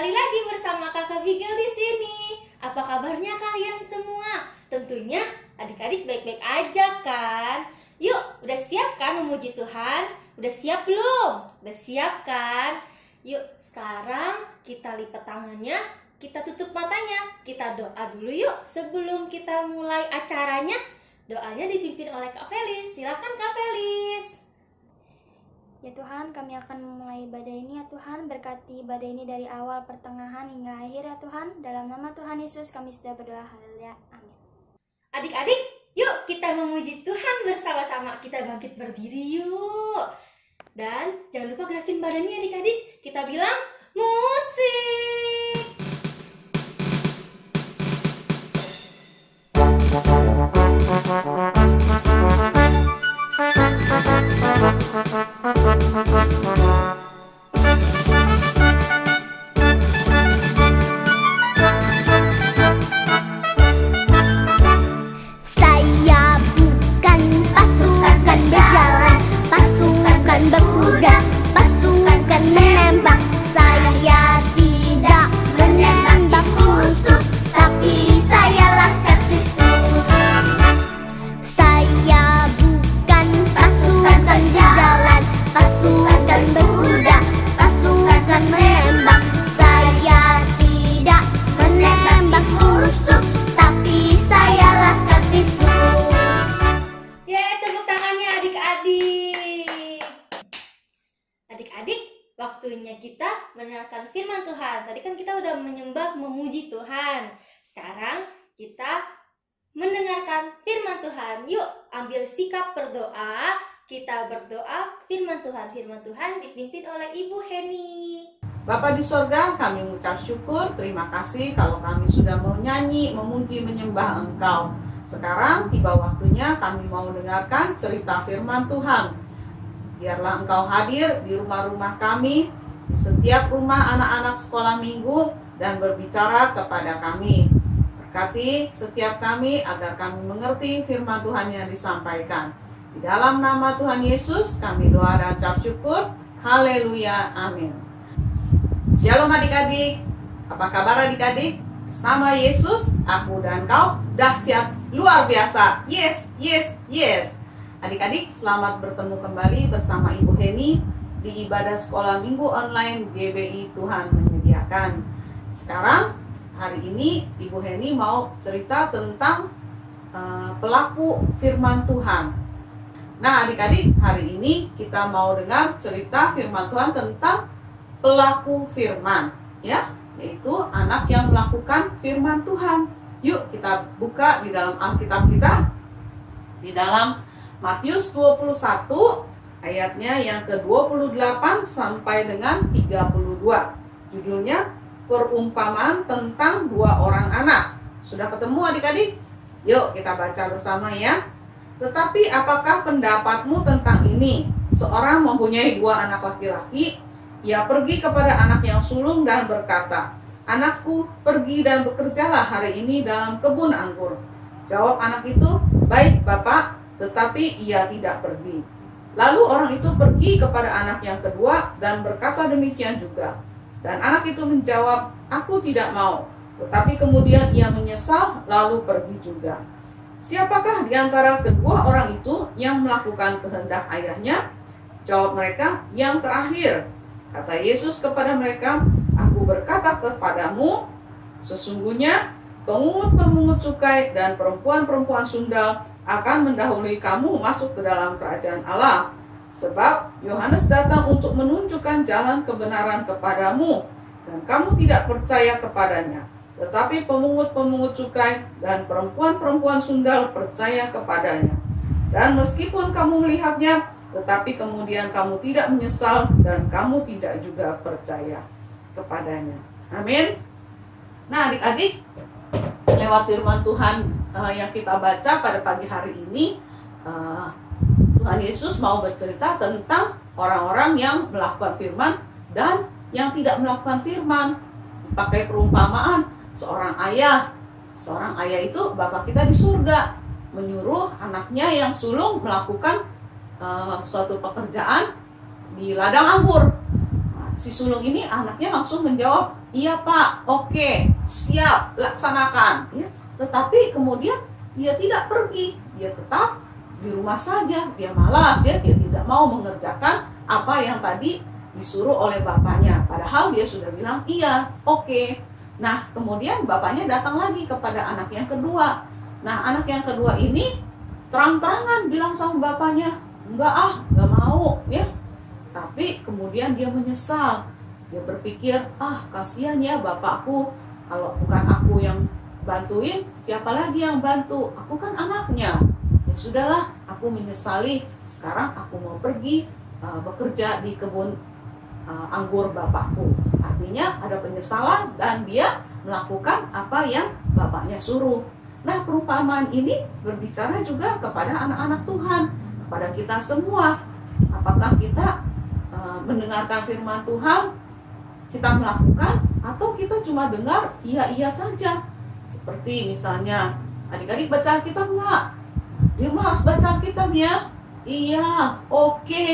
kembali lagi bersama Kakak Bigel di sini. Apa kabarnya kalian semua? Tentunya adik-adik baik-baik aja kan? Yuk, udah siap kan memuji Tuhan? Udah siap belum? Udah siap kan? Yuk, sekarang kita lipat tangannya, kita tutup matanya, kita doa dulu yuk sebelum kita mulai acaranya. Doanya dipimpin oleh Kak Felis. Silakan Kak Felis. Ya Tuhan, kami akan memulai ibadah ini ya Tuhan. Berkati ibadah ini dari awal, pertengahan, hingga akhir ya Tuhan. Dalam nama Tuhan Yesus kami sudah berdoa. Haleluya. Amin. Adik-adik, yuk kita memuji Tuhan bersama-sama. Kita bangkit berdiri yuk. Dan jangan lupa gerakin badannya adik-adik. Kita bilang musik. Saya bukan pasukan berjalan, pasukan berkuda, pasukan menembak. Saya tidak menembak musuh, tapi saya laskar Kristus. Saya bukan pasukan berjalan, pasukan berkuda, pasukan menembak. Saya tidak menembak musuh, tapi saya laskar Kristus. Yeay, tepuk tangannya adik-adik. Adik-adik, waktunya kita mendengarkan firman Tuhan. Tadi kan kita udah menyembah, memuji Tuhan. Sekarang kita mendengarkan firman Tuhan. Yuk, ambil sikap berdoa. Kita berdoa firman Tuhan. Firman Tuhan dipimpin oleh Ibu Heni. Bapa di sorga, kami mengucap syukur, terima kasih kalau kami sudah mau nyanyi, memuji, menyembah Engkau. Sekarang tiba waktunya kami mau dengarkan cerita firman Tuhan. Biarlah Engkau hadir di rumah-rumah kami, di setiap rumah anak-anak sekolah minggu, dan berbicara kepada kami. Berkati setiap kami agar kami mengerti firman Tuhan yang disampaikan. Di dalam nama Tuhan Yesus kami doa dan ucap syukur. Haleluya, amin. Shalom adik-adik, apa kabar adik-adik? Bersama Yesus, aku dan kau dahsyat luar biasa. Yes, yes, yes. Adik-adik, selamat bertemu kembali bersama Ibu Heni di ibadah sekolah minggu online GBI Tuhan Menyediakan. Sekarang, hari ini Ibu Heni mau cerita tentang pelaku firman Tuhan. Nah adik-adik, hari ini kita mau dengar cerita firman Tuhan tentang pelaku firman, ya, yaitu anak yang melakukan firman Tuhan. Yuk kita buka di dalam Alkitab kita, di dalam Matius 21 ayatnya yang ke-28 sampai dengan 32. Judulnya perumpamaan tentang dua orang anak. Sudah ketemu adik-adik? Yuk kita baca bersama ya. Tetapi apakah pendapatmu tentang ini? Seorang mempunyai dua anak laki-laki. Ia pergi kepada anak yang sulung dan berkata, "Anakku, pergi dan bekerjalah hari ini dalam kebun anggur." Jawab anak itu, "Baik, Bapak," tetapi ia tidak pergi. Lalu orang itu pergi kepada anak yang kedua dan berkata demikian juga. Dan anak itu menjawab, "Aku tidak mau." Tetapi kemudian ia menyesal lalu pergi juga. Siapakah di antara kedua orang itu yang melakukan kehendak ayahnya? Jawab mereka, "Yang terakhir." Kata Yesus kepada mereka, "Aku berkata kepadamu, sesungguhnya pemungut-pemungut cukai dan perempuan-perempuan sundal akan mendahului kamu masuk ke dalam kerajaan Allah. Sebab Yohanes datang untuk menunjukkan jalan kebenaran kepadamu, dan kamu tidak percaya kepadanya. Tetapi pemungut-pemungut cukai dan perempuan-perempuan sundal percaya kepadanya. Dan meskipun kamu melihatnya, tetapi kemudian kamu tidak menyesal dan kamu tidak juga percaya kepadanya." Amin. Nah adik-adik, lewat firman Tuhan yang kita baca pada pagi hari ini, Tuhan Yesus mau bercerita tentang orang-orang yang melakukan firman dan yang tidak melakukan firman. Dipakai perumpamaan seorang ayah. Seorang ayah itu bapak kita di surga, menyuruh anaknya yang sulung melakukan suatu pekerjaan di ladang anggur. Nah, si sulung ini anaknya langsung menjawab, iya Pak, oke, siap, laksanakan. Ya. Tetapi kemudian dia tidak pergi, dia tetap di rumah saja, dia malas, ya, dia tidak mau mengerjakan apa yang tadi disuruh oleh bapaknya. Padahal dia sudah bilang iya, oke. Nah, kemudian bapaknya datang lagi kepada anak yang kedua. Nah, anak yang kedua ini terang-terangan bilang sama bapaknya, enggak mau, ya. Tapi kemudian dia menyesal. Dia berpikir, kasihan ya bapakku, kalau bukan aku yang bantuin, siapa lagi yang bantu? Aku kan anaknya. Ya sudahlah, aku menyesali. Sekarang aku mau pergi bekerja di kebun anggur bapakku. Artinya ada penyesalan dan dia melakukan apa yang bapaknya suruh. Nah, perumpamaan ini berbicara juga kepada anak-anak Tuhan, kepada kita semua. Apakah kita mendengarkan firman Tuhan, kita melakukan, atau kita cuma dengar iya saja? Seperti misalnya, adik-adik baca Alkitab nggak? Di rumah harus baca Alkitab ya? Iya, oke.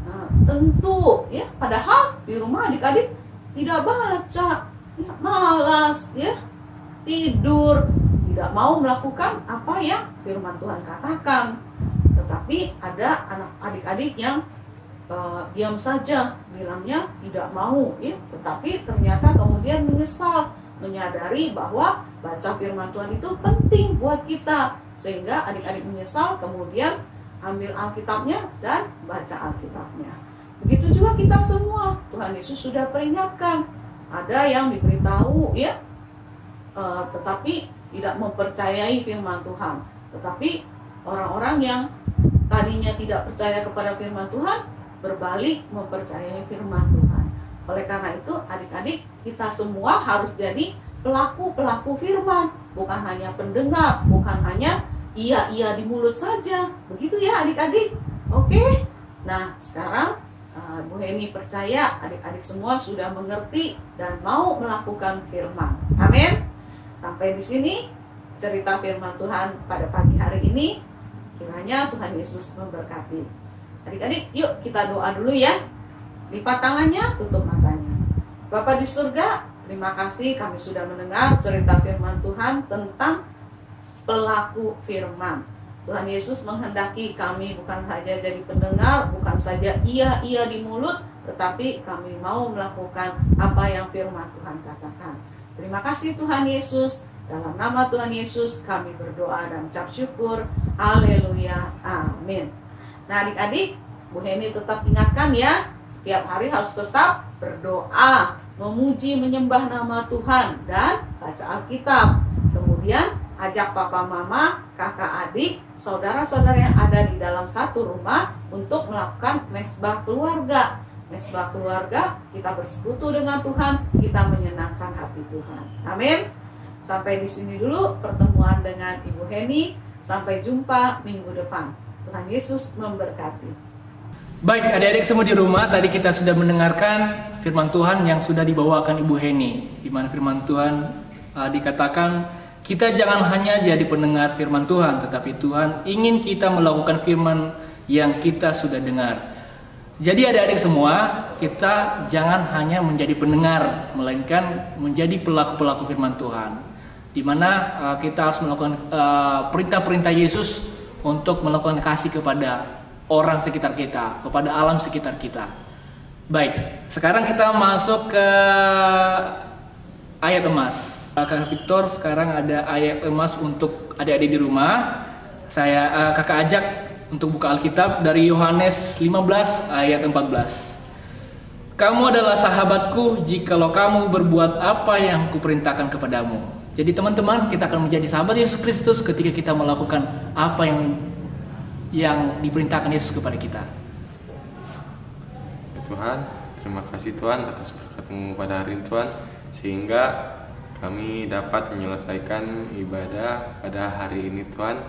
Nah, tentu ya. Padahal di rumah adik-adik tidak baca, ya, malas, ya, tidur, tidak mau melakukan apa yang firman Tuhan katakan. Tetapi ada anak adik-adik yang diam saja, bilangnya tidak mau, ya. Tetapi ternyata kemudian menyesal, menyadari bahwa baca firman Tuhan itu penting buat kita, sehingga adik-adik menyesal, kemudian ambil Alkitabnya dan baca Alkitabnya. Begitu juga kita semua, Tuhan Yesus sudah peringatkan. Ada yang diberitahu, ya, tetapi tidak mempercayai firman Tuhan. Tetapi orang-orang yang tadinya tidak percaya kepada firman Tuhan berbalik mempercayai firman Tuhan. Oleh karena itu, adik-adik, kita semua harus jadi pelaku-pelaku firman, bukan hanya pendengar, bukan hanya iya di mulut saja. Begitu ya adik-adik. Oke. Nah, sekarang Bu Heni percaya adik-adik semua sudah mengerti dan mau melakukan firman. Amin. Sampai di sini cerita firman Tuhan pada pagi hari ini. Kiranya Tuhan Yesus memberkati. Adik-adik, yuk kita doa dulu ya. Lipat tangannya, tutup matanya. Bapa di surga, terima kasih kami sudah mendengar cerita firman Tuhan tentang pelaku firman. Tuhan Yesus menghendaki kami bukan saja jadi pendengar, bukan saja iya di mulut, tetapi kami mau melakukan apa yang firman Tuhan katakan. Terima kasih Tuhan Yesus. Dalam nama Tuhan Yesus kami berdoa dan ucap syukur. Haleluya. Amin. Nah adik-adik, Bu Heni tetap ingatkan ya, setiap hari harus tetap berdoa, memuji, menyembah nama Tuhan, dan baca Alkitab. Kemudian ajak papa mama, kakak adik, saudara-saudara yang ada di dalam satu rumah untuk melakukan mesbah keluarga. Mesbah keluarga, kita bersekutu dengan Tuhan, kita menyenangkan hati Tuhan. Amin. Sampai di sini dulu pertemuan dengan Ibu Heni. Sampai jumpa minggu depan. Tuhan Yesus memberkati. Baik, adik-adik semua di rumah, tadi kita sudah mendengarkan firman Tuhan yang sudah dibawakan Ibu Heni, di mana firman Tuhan dikatakan kita jangan hanya jadi pendengar firman Tuhan, tetapi Tuhan ingin kita melakukan firman yang kita sudah dengar. Jadi adik-adik semua, kita jangan hanya menjadi pendengar, melainkan menjadi pelaku-pelaku firman Tuhan, di mana kita harus melakukan perintah-perintah Yesus untuk melakukan kasih kepada orang sekitar kita, kepada alam sekitar kita. Baik, sekarang kita masuk ke ayat emas. Kakak Victor, sekarang ada ayat emas untuk adik-adik di rumah. Kakak ajak untuk buka Alkitab dari Yohanes 15 ayat 14. Kamu adalah sahabatku jikalau kamu berbuat apa yang kuperintahkan kepadamu. Jadi teman-teman, kita akan menjadi sahabat Yesus Kristus ketika kita melakukan apa yang diperintahkan Yesus kepada kita. Ya Tuhan, terima kasih Tuhan atas berkat-Mu pada hari ini Tuhan, sehingga kami dapat menyelesaikan ibadah pada hari ini Tuhan.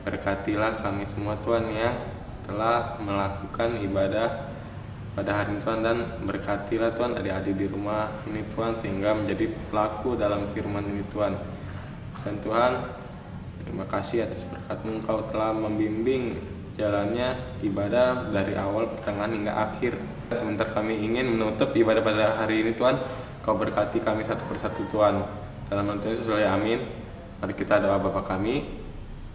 Berkatilah kami semua Tuhan yang telah melakukan ibadah pada hari ini Tuhan, dan berkatilah Tuhan adik-adik di rumah ini Tuhan, sehingga menjadi pelaku dalam firman ini Tuhan. Dan Tuhan, terima kasih atas berkat-Mu, Engkau telah membimbing jalannya ibadah dari awal, pertengahan hingga akhir. Sebentar kami ingin menutup ibadah pada hari ini Tuhan, Kau berkati kami satu persatu Tuhan. Dalam nama Tuhan Yesus, amin. Mari kita doa Bapa kami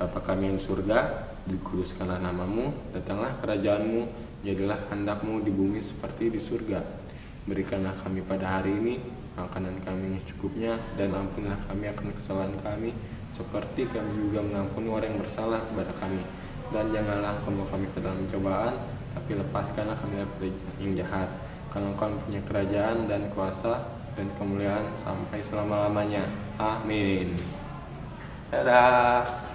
yang di surga, dikuduskanlah namamu, datanglah kerajaanmu, jadilah kehendakmu di bumi seperti di surga. Berikanlah kami pada hari ini makanan kami yang cukupnya, dan ampunilah kami akan kesalahan kami, seperti kami juga mengampuni orang yang bersalah kepada kami. Dan janganlah membawa kami ke dalam cobaan, tapi lepaskanlah kami dari yang jahat. Karena Engkau punya kerajaan dan kuasa dan kemuliaan sampai selama-lamanya. Amin. Dadah.